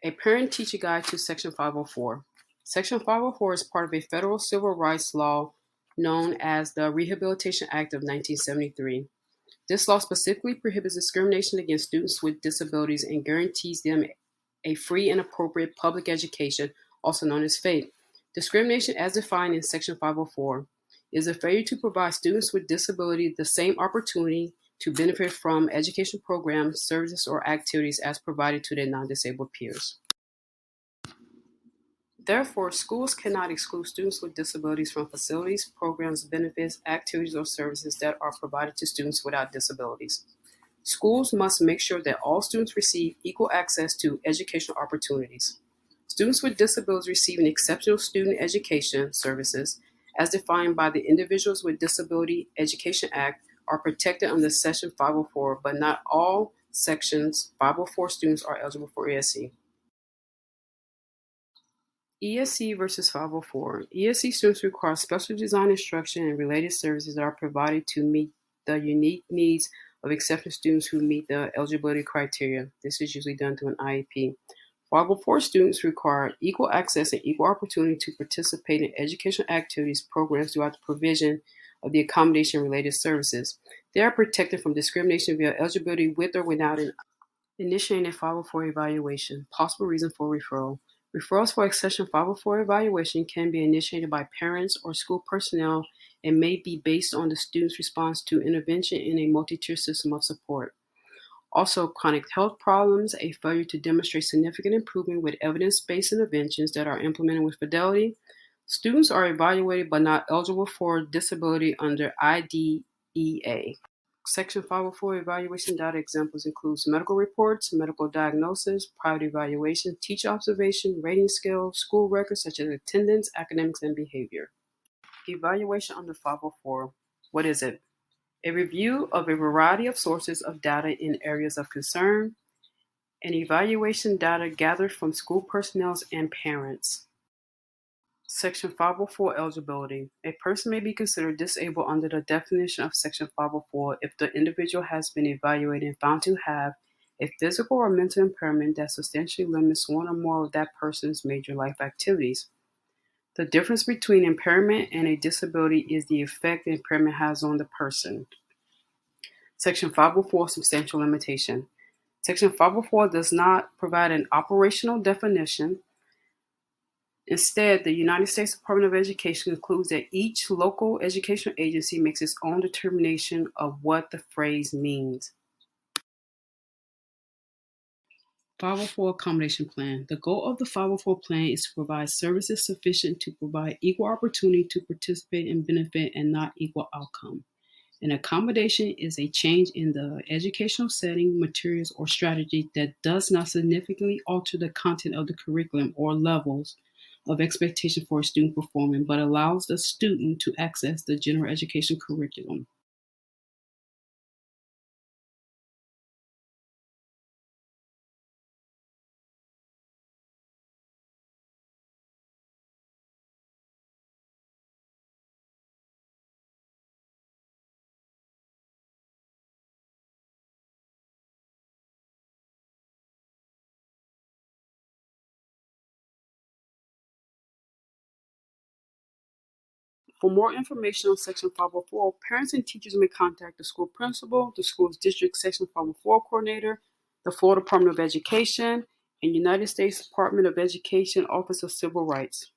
A Parent-Teacher Guide to Section 504. Section 504 is part of a federal civil rights law known as the Rehabilitation Act of 1973. This law specifically prohibits discrimination against students with disabilities and guarantees them a free and appropriate public education, also known as FAPE. Discrimination, as defined in Section 504, is a failure to provide students with disability the same opportunity to benefit from education programs, services, or activities as provided to their non-disabled peers. Therefore, schools cannot exclude students with disabilities from facilities, programs, benefits, activities, or services that are provided to students without disabilities. Schools must make sure that all students receive equal access to educational opportunities. Students with disabilities receiving exceptional student education services, as defined by the Individuals with Disability Education Act, are protected under Section 504, but not all Sections 504 students are eligible for ESE. ESE versus 504. ESE students require special design instruction and related services that are provided to meet the unique needs of exceptional students who meet the eligibility criteria. This is usually done through an IEP. 504 students require equal access and equal opportunity to participate in educational activities, programs throughout the provision of the accommodation-related services. They are protected from discrimination via eligibility with or without an initiating a 504 evaluation. Possible reason for referral. Referrals for a Section 504 evaluation can be initiated by parents or school personnel and may be based on the student's response to intervention in a multi-tier system of support. Also, chronic health problems, a failure to demonstrate significant improvement with evidence-based interventions that are implemented with fidelity. Students are evaluated but not eligible for disability under IDEA. Section 504 evaluation data examples includes medical reports, medical diagnosis, private evaluation, teacher observation, rating scales, school records such as attendance, academics, and behavior. Evaluation under 504. What is it? A review of a variety of sources of data in areas of concern, and evaluation data gathered from school personnel and parents. Section 504 eligibility. A person may be considered disabled under the definition of Section 504 if the individual has been evaluated and found to have a physical or mental impairment that substantially limits one or more of that person's major life activities. The difference between impairment and a disability is the effect the impairment has on the person. Section 504 substantial limitation. Section 504 does not provide an operational definition. Instead, the United States Department of Education concludes that each local educational agency makes its own determination of what the phrase means. 504 Accommodation Plan. The goal of the 504 Plan is to provide services sufficient to provide equal opportunity to participate and benefit and not equal outcome. An accommodation is a change in the educational setting, materials, or strategy that does not significantly alter the content of the curriculum or levels of expectation for a student performing, but allows the student to access the general education curriculum. For more information on Section 504, parents and teachers may contact the school principal, the school's district Section 504 coordinator, the Florida Department of Education, and United States Department of Education Office of Civil Rights.